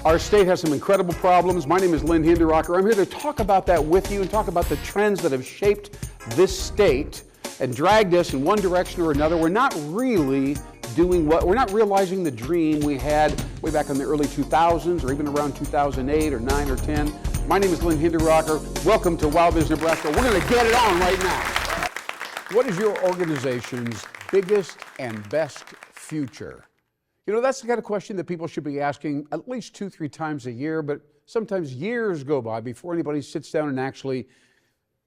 Our state has some incredible problems. My name is Lynn, Hinderaker. I'm here to talk about that with you and talk about the trends that have shaped this state and dragged us in one direction or another. We're not really we're not realizing the dream we had way back in the early 2000s or even around 2008 or 9 or 10. My name is Lynn Hinderaker. Welcome to WowBiz Nebraska. We're going to get it on right now. What is your organization's biggest and best future? You know, that's the kind of question that people should be asking at least 2-3 times a year, but sometimes years go by before anybody sits down and actually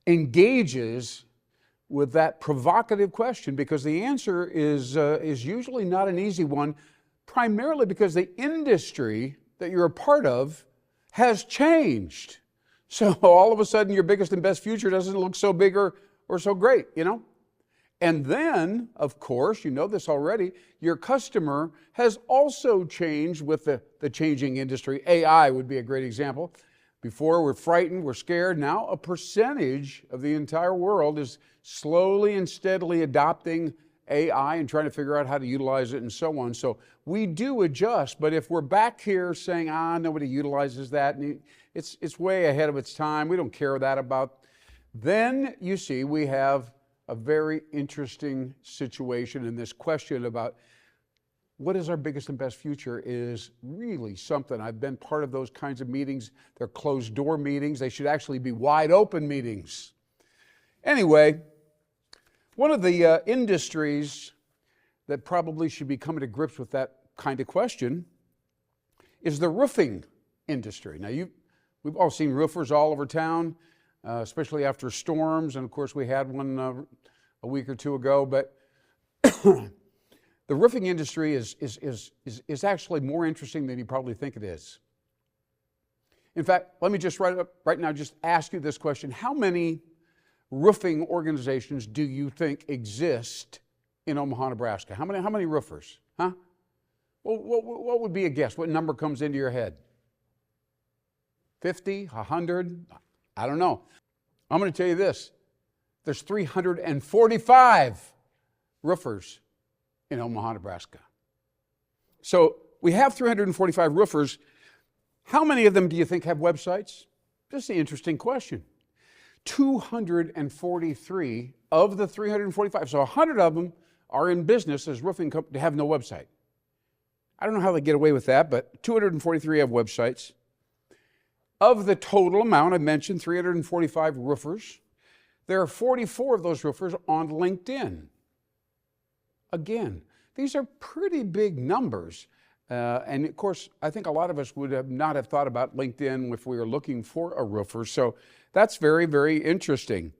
engages with that provocative question, because the answer is usually not an easy one, primarily because the industry that you're a part of has changed. So all of a sudden your biggest and best future doesn't look so big or so great, you know? And then, of course, you know this already, your customer has also changed with the changing industry. AI would be a great example. Before, we're frightened, we're scared. Now a percentage of the entire world is slowly and steadily adopting AI and trying to figure out how to utilize it and so on. So we do adjust, but if we're back here saying, nobody utilizes that, and it's way ahead of its time, we don't care that about, then you see we have a very interesting situation, and this question about what is our biggest and best future is really something. I've been part of those kinds of meetings. They're closed door meetings. They should actually be wide open meetings. Anyway, one of the industries that probably should be coming to grips with that kind of question is the roofing industry. Now, we've all seen roofers all over town, especially after storms, and of course we had one a week or two ago, but the roofing industry is actually more interesting than you probably think it is. In fact, let me just right now just ask you this question. How many roofing organizations do you think exist in Omaha, Nebraska? How many roofers? Huh? Well, what would be a guess? What number comes into your head? 50? 100? I don't know. I'm going to tell you this. There's 345 roofers in Omaha, Nebraska. So we have 345 roofers. How many of them do you think have websites? Just an interesting question. 243 of the 345, so 100 of them are in business as roofing companies, have no website. I don't know how they get away with that, but 243 have websites. Of the total amount, I mentioned 345 roofers, there are 44 of those roofers on LinkedIn. Again, these are pretty big numbers. And of course, I think a lot of us would not have thought about LinkedIn if we were looking for a roofer. So that's very, very interesting.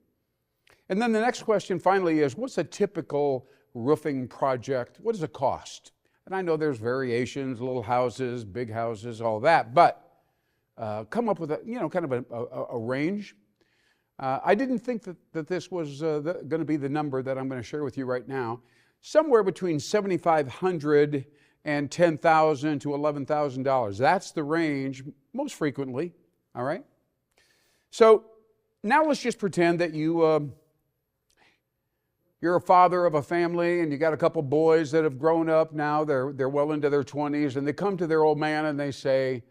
And then the next question finally is, what's a typical roofing project? What does it cost? And I know there's variations, little houses, big houses, all that, but come up with kind of a range. I didn't think that this was going to be the number that I'm going to share with you right now. Somewhere between $7,500 and $10,000 to $11,000. That's the range most frequently, all right? So now let's just pretend that you're a father of a family and you got a couple boys that have grown up now. They're well into their 20s, and they come to their old man and they say,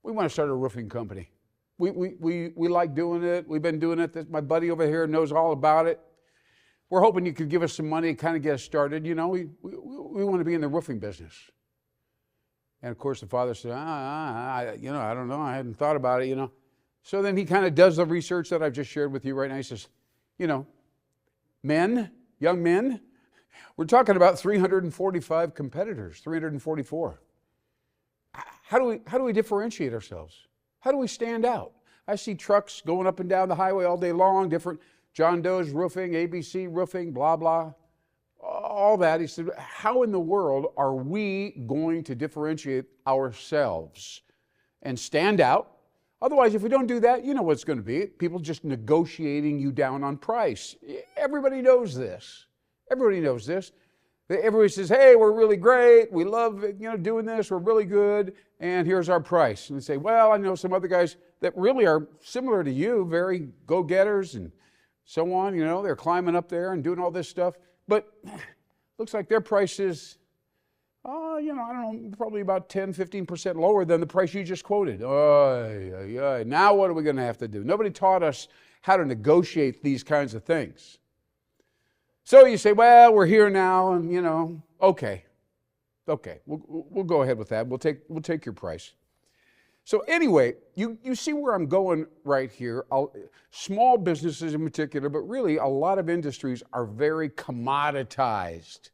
we want to start a roofing company. We like doing it. We've been doing it. My buddy over here knows all about it. We're hoping you could give us some money, kind of get us started. You know, we want to be in the roofing business. And of course the father said, I don't know. I hadn't thought about it, you know. So then he kind of does the research that I've just shared with you right now. He says, young men, we're talking about 345 competitors, 344. How do we differentiate ourselves? How do we stand out? I see trucks going up and down the highway all day long, different John Doe's roofing, ABC roofing, blah, blah, all that. He said, how in the world are we going to differentiate ourselves and stand out? Otherwise, if we don't do that, you know what's going to be. People just negotiating you down on price. Everybody knows this. Everybody knows this. Everybody says, hey, we're really great. We love doing this. We're really good. And here's our price. And they say, well, I know some other guys that really are similar to you, very go-getters and so on. They're climbing up there and doing all this stuff. But looks like their price is I don't know, probably about 10, 15% lower than the price you just quoted. Oh, now what are we going to have to do? Nobody taught us how to negotiate these kinds of things. So you say, well, we're here now, and okay, we'll go ahead with that. We'll take your price. So anyway, you see where I'm going right here. Small businesses in particular, but really a lot of industries are very commoditized.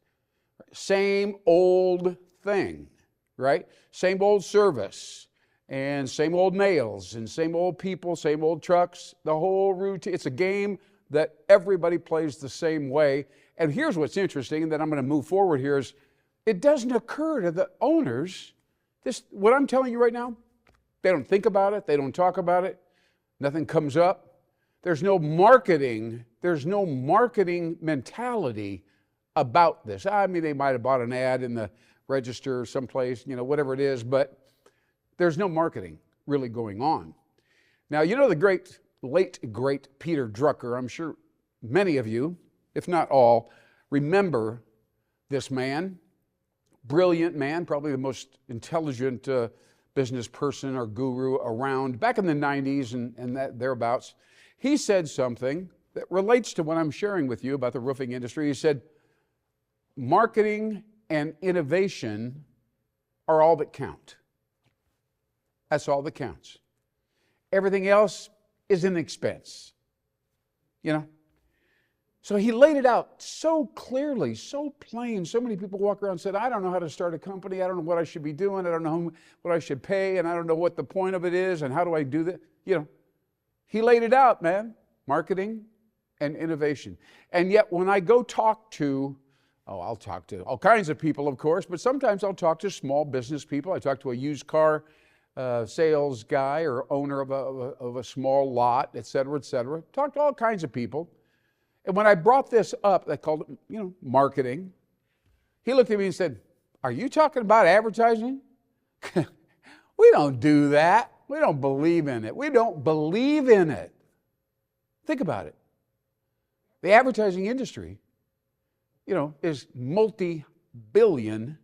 Same old thing, right? Same old service, and same old nails, and same old people, same old trucks, the whole routine. It's a game that everybody plays the same way. And here's what's interesting, and then I'm going to move forward here, is it doesn't occur to the owners, what I'm telling you right now, they don't think about it, they don't talk about it, nothing comes up. There's no marketing mentality about this. I mean, they might have bought an ad in the register someplace, whatever it is, but there's no marketing really going on. Now, the late great Peter Drucker, I'm sure many of you, if not all, remember this man, brilliant man, probably the most intelligent business person or guru around back in the 90s and thereabouts. He said something that relates to what I'm sharing with you about the roofing industry. He said, marketing and innovation are all that count. That's all that counts. Everything else is an expense. So he laid it out so clearly, so plain. So many people walk around and said, I don't know how to start a company. I don't know what I should be doing. I don't know what I should pay. And I don't know what the point of it is. And how do I do that? He laid it out, man. Marketing and innovation. And yet when I go talk to, I'll talk to all kinds of people, of course, but sometimes I'll talk to small business people. I talk to a used car sales guy or owner of a small lot, et cetera, et cetera. Talk to all kinds of people. And when I brought this up, they called it, marketing. He looked at me and said, are you talking about advertising? We don't do that. We don't believe in it. We don't believe in it. Think about it. The advertising industry, is multi-billion,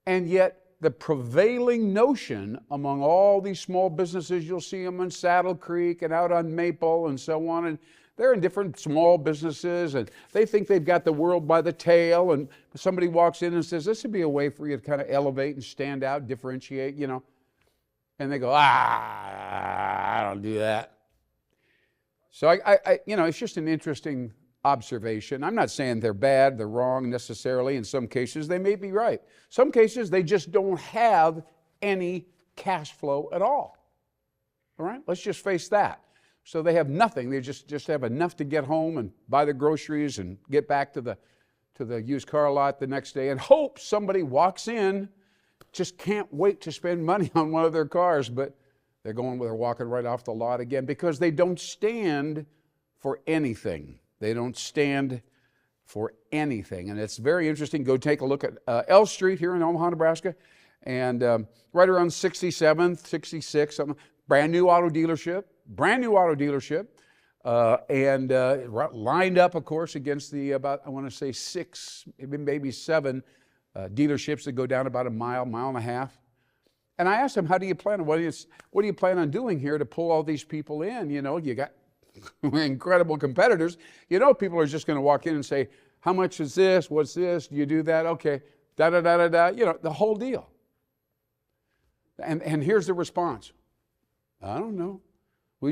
and yet the prevailing notion among all these small businesses, you'll see them in Saddle Creek and out on Maple and so on, and they're in different small businesses, and they think they've got the world by the tail, and somebody walks in and says, this would be a way for you to kind of elevate and stand out, differentiate, and they go, I don't do that. So I it's just an interesting observation. I'm not saying they're bad, they're wrong necessarily. In some cases, they may be right. Some cases, they just don't have any cash flow at all. All right, let's just face that. So they have nothing. They just have enough to get home and buy the groceries and get back to the used car lot the next day and hope somebody walks in, just can't wait to spend money on one of their cars, but they're walking right off the lot again because they don't stand for anything. They don't stand for anything. And it's very interesting. Go take a look at L Street here in Omaha, Nebraska, and right around 67th, 66th, brand new auto dealership, and lined up, of course, against the about, I want to say 6, maybe 7 dealerships that go down about a mile and a half. And I asked him, what do you plan on doing here to pull all these people in? You got incredible competitors. People are just going to walk in and say, how much is this? What's this? Do you do that? Okay, da-da-da-da-da, the whole deal. And here's the response. I don't know. We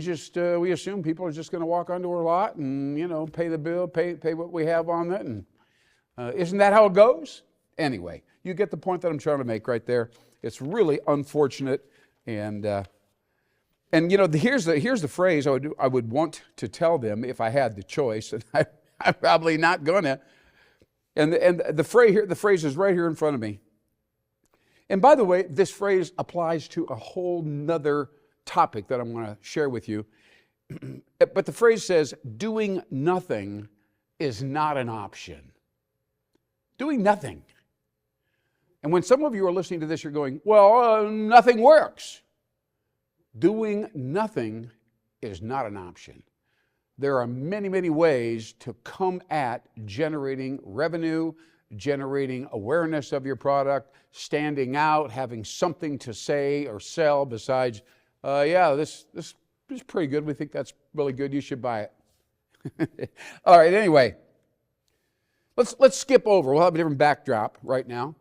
assume people are just going to walk onto our lot and, pay the bill, pay what we have on it. And isn't that how it goes? Anyway, you get the point that I'm trying to make right there. It's really unfortunate. And here's the phrase I would want to tell them if I had the choice, and I'm probably not gonna. And the phrase is right here in front of me. And by the way, this phrase applies to a whole nother topic that I'm going to share with you. But the phrase says, doing nothing is not an option. Doing nothing. And when some of you are listening to this, you're going, well, nothing works. Doing nothing is not an option. There are many, many ways to come at generating revenue generating awareness of your product, standing out, having something to say or sell besides, yeah, this is pretty good. We think that's really good. You should buy it. All right, anyway, let's skip over. We'll have a different backdrop right now,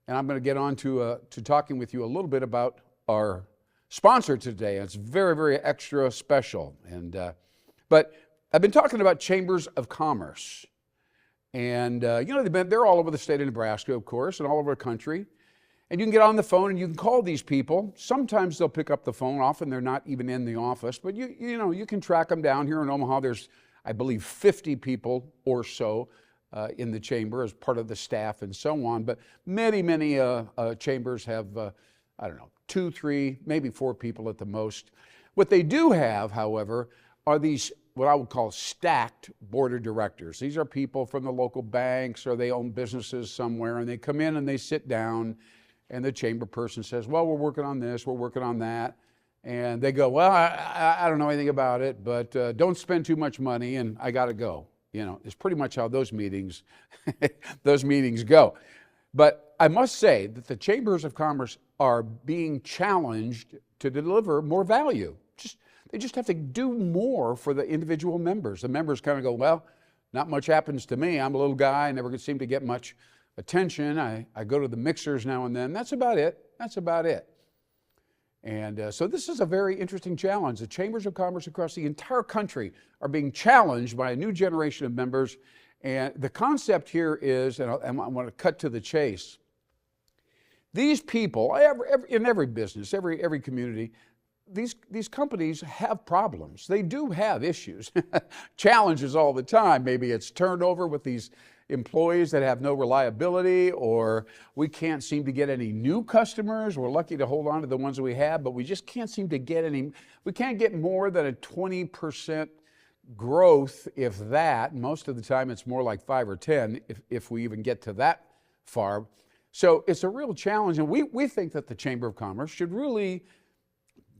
and I'm going to get on to talking with you a little bit about our sponsor today. It's very, very extra special. But I've been talking about chambers of commerce. And, they're all over the state of Nebraska, of course, and all over the country. And you can get on the phone and you can call these people. Sometimes they'll pick up the phone. Often they're not even in the office. But, you can track them down. Here in Omaha, there's, I believe, 50 people or so in the chamber as part of the staff and so on. But many chambers have, 2, 3, maybe 4 people at the most. What they do have, however, are these what I would call stacked board of directors. These are people from the local banks or they own businesses somewhere, and they come in and they sit down, and the chamber person says, well, we're working on this, we're working on that. And they go, well, I don't know anything about it, but don't spend too much money and I got to go. It's pretty much how those meetings go. But I must say that the chambers of commerce are being challenged to deliver more value. They just have to do more for the individual members. The members kind of go, well, not much happens to me. I'm a little guy. I never seem to get much attention. I go to the mixers now and then. That's about it. And so this is a very interesting challenge. The chambers of commerce across the entire country are being challenged by a new generation of members. And the concept here is, and I want to cut to the chase, these people, in every business, every community, these companies have problems. They do have issues, challenges all the time. Maybe it's turnover with these employees that have no reliability, or we can't seem to get any new customers. We're lucky to hold on to the ones we have, but we just can't seem to get any. We can't get more than a 20% growth, if that. Most of the time it's more like 5 or 10 if we even get to that far. So it's a real challenge, and we think that the Chamber of Commerce should really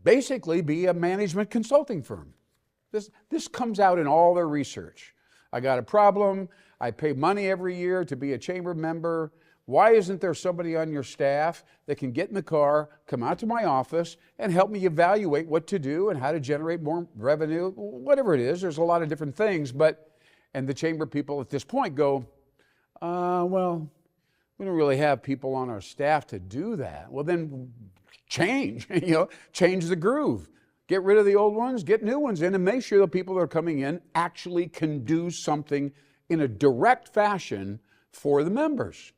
basically be a management consulting firm. This comes out in all their research. I got a problem. I pay money every year to be a chamber member. Why isn't there somebody on your staff that can get in the car, come out to my office, and help me evaluate what to do and how to generate more revenue? Whatever it is, there's a lot of different things. And the chamber people at this point go, well, we don't really have people on our staff to do that. Well, then change the groove. Get rid of the old ones, get new ones in, and make sure the people that are coming in actually can do something in a direct fashion for the members.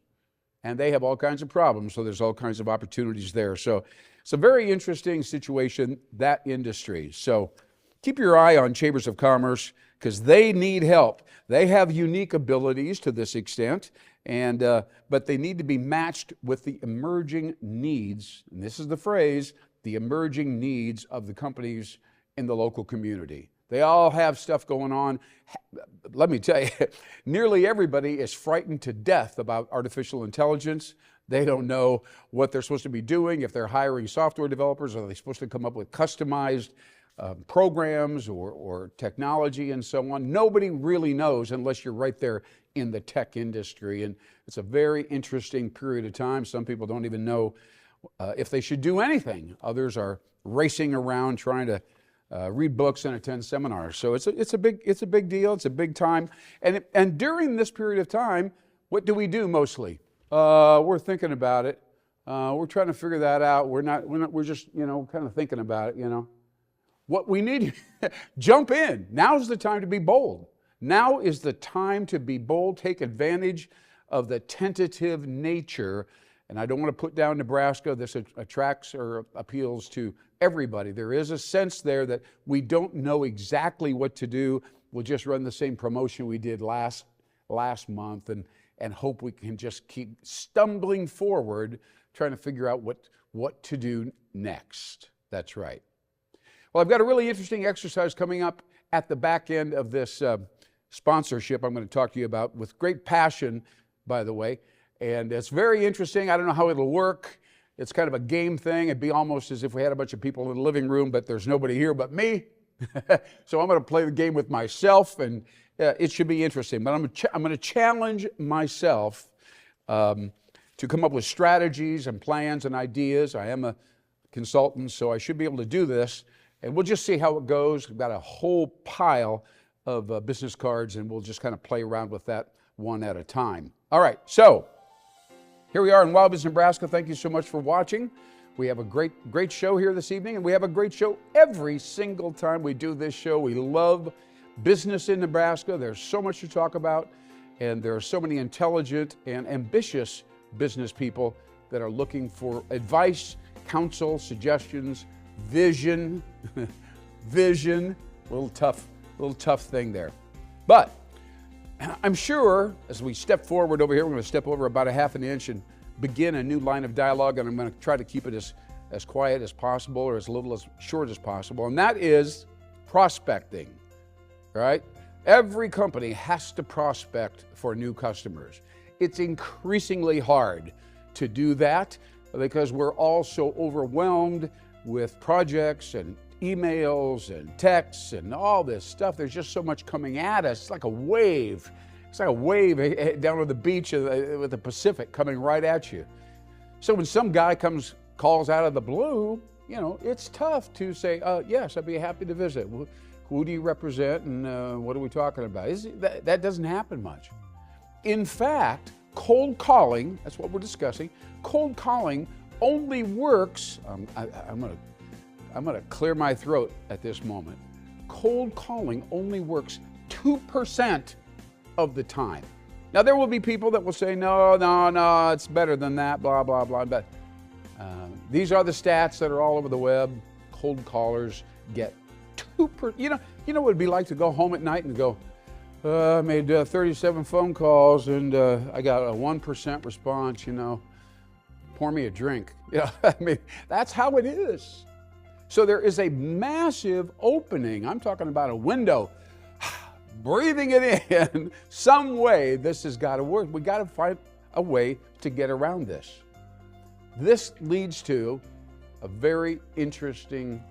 And they have all kinds of problems, so there's all kinds of opportunities there. So it's a very interesting situation, that industry. So keep your eye on chambers of commerce because they need help. They have unique abilities to this extent, but they need to be matched with the emerging needs, and this is the phrase, the emerging needs of the companies in the local community. They all have stuff going on. Let me tell you, nearly everybody is frightened to death about artificial intelligence. They don't know what they're supposed to be doing. If they're hiring software developers, are they supposed to come up with customized programs or technology and so on? Nobody really knows unless you're right there in the tech industry. And it's a very interesting period of time. Some people don't even know if they should do anything. Others are racing around trying to read books and attend seminars. So it's a big deal. It's a big time. And during this period of time, what do we do mostly? We're thinking about it. We're trying to figure that out. We're just kind of thinking about it. What we need, jump in. Now's the time to be bold. Now is the time to be bold. Take advantage of the tentative nature. And I don't want to put down Nebraska. This attracts or appeals to everybody. There is a sense there that we don't know exactly what to do. We'll just run the same promotion we did last month and hope we can just keep stumbling forward, trying to figure out what to do next. That's right. Well, I've got a really interesting exercise coming up at the back end of this sponsorship I'm going to talk to you about with great passion, by the way. And it's very interesting. I don't know how it'll work. It's kind of a game thing. It'd be almost as if we had a bunch of people in the living room, but there's nobody here but me. So I'm going to play the game with myself, and it should be interesting. But I'm going to challenge myself to come up with strategies and plans and ideas. I am a consultant, so I should be able to do this. And we'll just see how it goes. We've got a whole pile of business cards, and we'll just kind of play around with that one at a time. All right, so here we are in WowBiz, Nebraska. Thank you so much for watching. We have a great show here this evening, and we have a great show every single time we do this show. We love business in Nebraska. There's so much to talk about, and there are so many intelligent and ambitious business people that are looking for advice, counsel, suggestions, vision. Vision, a little tough thing there. But I'm sure as we step forward over here, we're going to step over about a half an inch and begin a new line of dialogue, and I'm going to try to keep it as quiet as possible, or as little as short as possible, and that is prospecting, right? Every company has to prospect for new customers. It's increasingly hard to do that because we're all so overwhelmed with projects and emails and texts and all this stuff. There's just so much coming at us. It's like a wave. It's like a wave down on the beach with the Pacific coming right at you. So when some guy calls out of the blue, it's tough to say, yes, I'd be happy to visit. Who do you represent, and what are we talking about? That doesn't happen much. In fact, cold calling, that's what we're discussing, cold calling only works, I'm going to clear my throat at this moment. Cold calling only works 2% of the time. Now, there will be people that will say, no, it's better than that, blah, blah, blah. But these are the stats that are all over the web. Cold callers get 2%. You know what it'd be like to go home at night and go, I made 37 phone calls and I got a 1% response, pour me a drink. I mean, that's how it is. So there is a massive opening. I'm talking about a window. Breathing it in, some way this has got to work. We got to find a way to get around this. This leads to a very interesting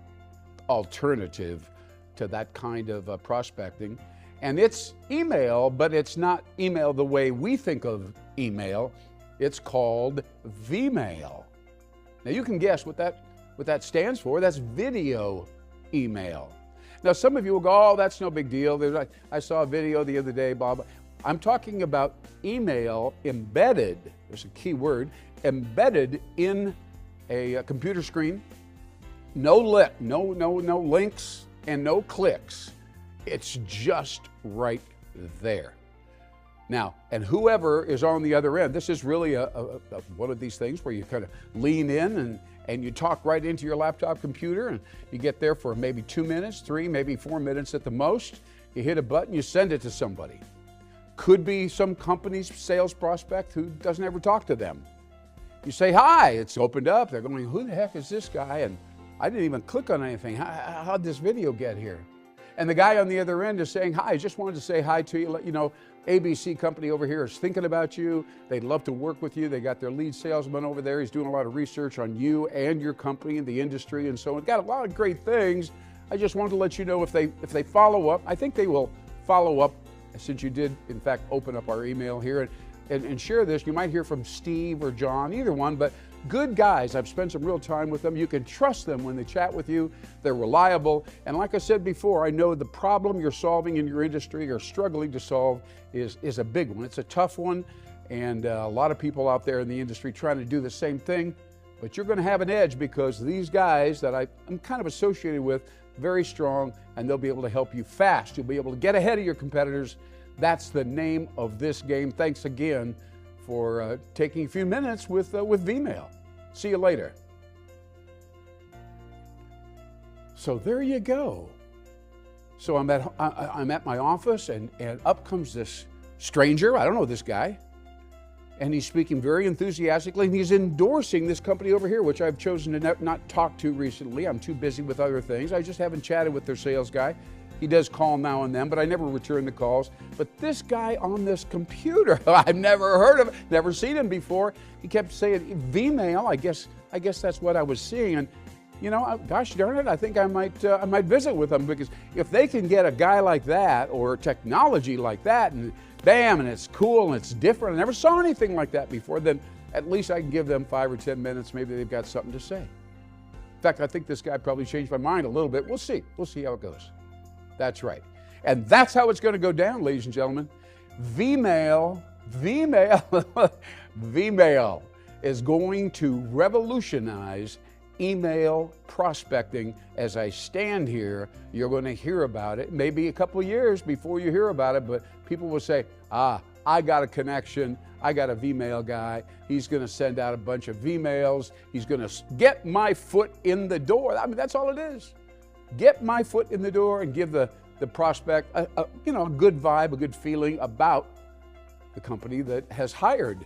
alternative to that kind of prospecting. And it's email, but it's not email the way we think of email. It's called Vmail. Now you can guess what that stands for. That's video email. Now some of you will go, oh, that's no big deal. I saw a video the other day, Bob. I'm talking about email embedded, there's a key word, embedded in a computer screen. No links and no clicks. It's just right there. Now, and whoever is on the other end, this is really one of these things where you kind of lean in and you talk right into your laptop computer, and you get there for maybe 2 minutes, 3, maybe 4 minutes at the most. You hit a button, you send it to somebody. Could be some company's sales prospect who doesn't ever talk to them. You say, hi, it's opened up. They're going, who the heck is this guy? And I didn't even click on anything. How'd this video get here? And the guy on the other end is saying, hi, I just wanted to say hi to you, let you know ABC company over here is thinking about you. They'd love to work with you. They got their lead salesman over there. He's doing a lot of research on you and your company and the industry and so on. Got a lot of great things. I just wanted to let you know if they follow up, I think they will follow up, since you did, in fact, open up our email here and share this. You might hear from Steve or John, either one, but good guys. I've spent some real time with them. You can trust them when they chat with you. They're reliable. And like I said before, I know the problem you're solving in your industry or struggling to solve is a big one. It's a tough one. And a lot of people out there in the industry trying to do the same thing. But you're going to have an edge because these guys that I'm kind of associated with, very strong, and they'll be able to help you fast. You'll be able to get ahead of your competitors. That's the name of this game. Thanks again for taking a few minutes with Vmail. See you later. So there you go. So I'm at my office, and up comes this stranger. I don't know this guy. And he's speaking very enthusiastically, and he's endorsing this company over here, which I've chosen to not talk to recently. I'm too busy with other things. I just haven't chatted with their sales guy. He does call now and then, but I never return the calls. But this guy on this computer, I've never heard of him, never seen him before. He kept saying Vmail. I guess that's what I was seeing. And gosh darn it, I think I might visit with them, because if they can get a guy like that or technology like that and bam, and it's cool and it's different. I never saw anything like that before. Then at least I can give them 5 or 10 minutes. Maybe they've got something to say. In fact, I think this guy probably changed my mind a little bit. We'll see. We'll see how it goes. That's right. And that's how it's going to go down, ladies and gentlemen. Vmail is going to revolutionize email prospecting. As I stand here, you're going to hear about it. Maybe a couple of years before you hear about it, but people will say, I got a connection. I got a Vmail guy. He's going to send out a bunch of Vmails. He's going to get my foot in the door. I mean, that's all it is. Get my foot in the door and give the prospect a good vibe, a good feeling about the company that has hired.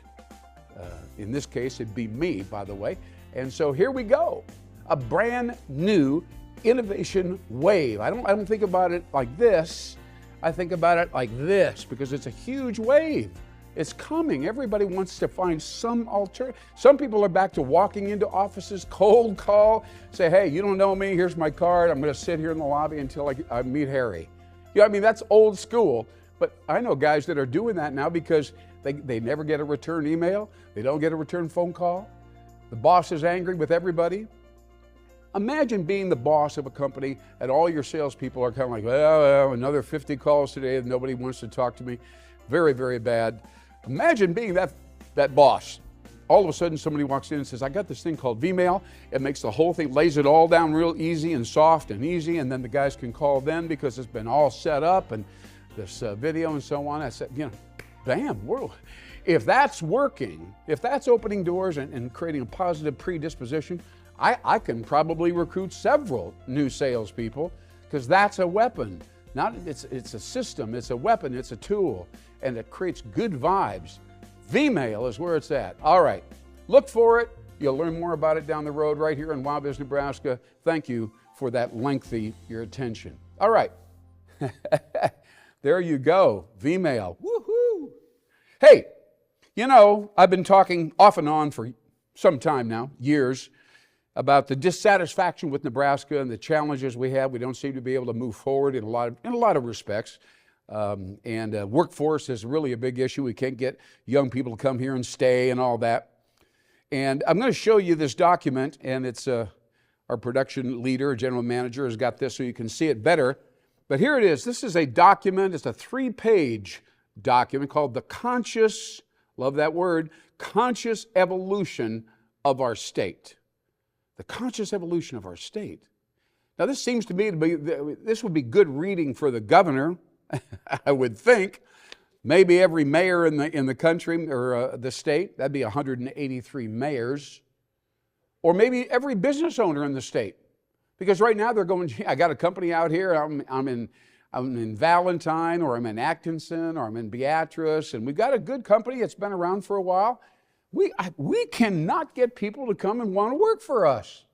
In this case, it'd be me, by the way. And so here we go, a brand new innovation wave. I don't think about it like this. I think about it like this because it's a huge wave. It's coming. Everybody wants to find some alternative. Some people are back to walking into offices, cold call, say, hey, you don't know me, here's my card. I'm going to sit here in the lobby until I meet Harry. I mean, that's old school. But I know guys that are doing that now because they never get a return email. They don't get a return phone call. The boss is angry with everybody. Imagine being the boss of a company and all your salespeople are kind of like, well, another 50 calls today and nobody wants to talk to me. Very, very bad. Imagine being that boss. All of a sudden somebody walks in and says, I got this thing called Vmail. It makes the whole thing, lays it all down real easy and soft and easy, and then the guys can call then because it's been all set up and this video and so on. I said, bam, if that's working, if that's opening doors and creating a positive predisposition, I can probably recruit several new salespeople because that's a weapon. It's a system, it's a weapon, it's a tool, and it creates good vibes. Vmail is where it's at. All right, look for it. You'll learn more about it down the road right here in WowBiz, Nebraska. Thank you for that your attention. All right, there you go, Vmail. Woohoo! Hey, I've been talking off and on for some time now, years, about the dissatisfaction with Nebraska and the challenges we have. We don't seem to be able to move forward in a lot of respects. Workforce is really a big issue. We can't get young people to come here and stay and all that. And I'm going to show you this document, and it's our production leader, general manager, has got this so you can see it better. But here it is. This is a document. It's a 3-page document called The Conscious, love that word, Conscious Evolution of Our State. The conscious evolution of our state. Now, this seems to me this would be good reading for the governor, I would think. Maybe every mayor in the country or the state, that'd be 183 mayors. Or maybe every business owner in the state. Because right now they're going, I got a company out here, I'm in Valentine, or I'm in Atkinson, or I'm in Beatrice, and we've got a good company, it's been around for a while. We cannot get people to come and want to work for us.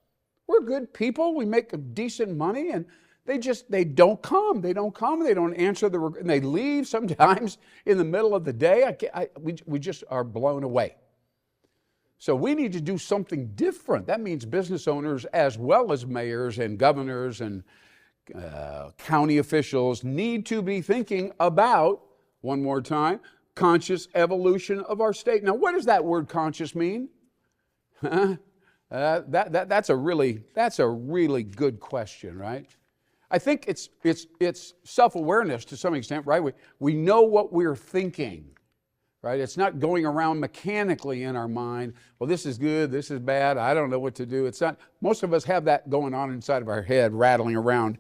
We're good people. We make decent money, and they don't come. They don't answer and they leave sometimes in the middle of the day. We just are blown away. So we need to do something different. That means business owners as well as mayors and governors and county officials need to be thinking about, one more time, conscious evolution of our state. Now, what does that word conscious mean? That's a really good question, right? I think it's self-awareness to some extent, right? We know what we're thinking, right? It's not going around mechanically in our mind, well, this is good, this is bad, I don't know what to do. It's not. Most of us have that going on inside of our head, rattling around.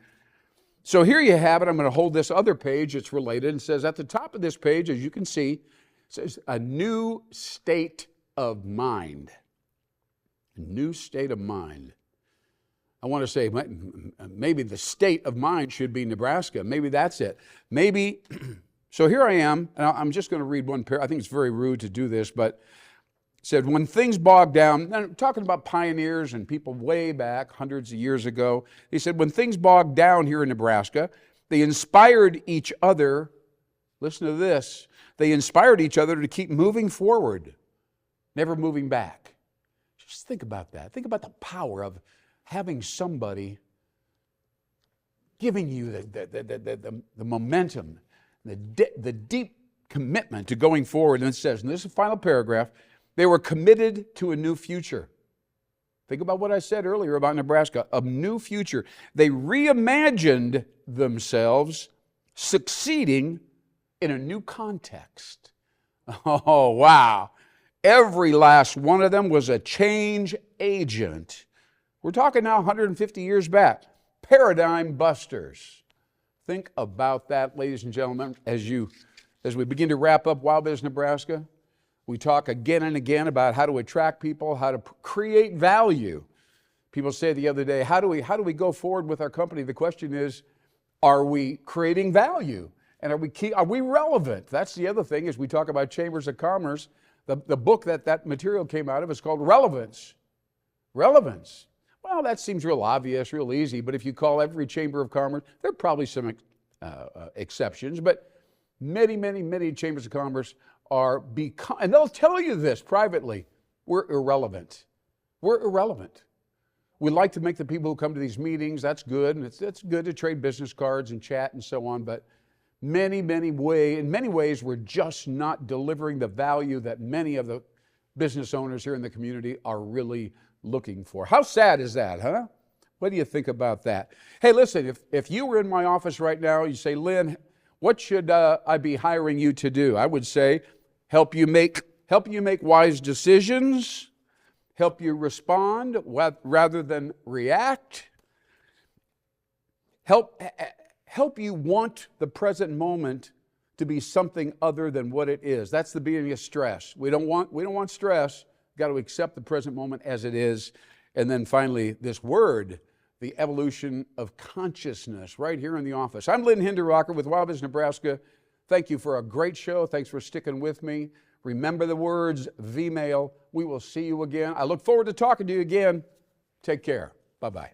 So here you have it. I'm going to hold this other page. It's related. It says at the top of this page, as you can see, it says a new state of mind. A new state of mind. I want to say maybe the state of mind should be Nebraska. Maybe that's it. Maybe. So here I am, and I'm just going to read one paragraph. I think it's very rude to do this, but it said, when things bogged down, I'm talking about pioneers and people way back, hundreds of years ago. He said, when things bogged down here in Nebraska, they inspired each other. Listen to this. They inspired each other to keep moving forward, never moving back. Just think about that. Think about the power of having somebody giving you the momentum, the deep commitment to going forward. And it says, and this is the final paragraph, they were committed to a new future. Think about what I said earlier about Nebraska, a new future. They reimagined themselves succeeding in a new context. Oh, wow. Every last one of them was a change agent. We're talking now 150 years back. Paradigm busters. Think about that, ladies and gentlemen, as we begin to wrap up WowBiz Nebraska. We talk again and again about how to attract people, how to create value. People say the other day, how do we go forward with our company? The question is, are we creating value? And are we relevant? That's the other thing as we talk about chambers of commerce. The book that material came out of is called Relevance. Relevance. Well, that seems real obvious, real easy, but if you call every chamber of commerce, there are probably some exceptions, but many, many, many chambers of commerce are and they'll tell you this privately, we're irrelevant. We're irrelevant. We like to make the people who come to these meetings, that's good, and it's good to trade business cards and chat and so on, but in many ways, we're just not delivering the value that many of the business owners here in the community are really looking for. How sad is that, huh? What do you think about that? Hey, listen, if you were in my office right now, you say, Lynn, what should I be hiring you to do? I would say, help you make wise decisions, help you respond rather than react, help you want the present moment to be something other than what it is. That's the beginning of stress. We don't want stress. We've got to accept the present moment as it is. And then finally, this word, the evolution of consciousness, right here in the office. I'm Lynn Hinderaker with WowBiz Nebraska. Thank you for a great show. Thanks for sticking with me. Remember the words, V-mail. We will see you again. I look forward to talking to you again. Take care. Bye-bye.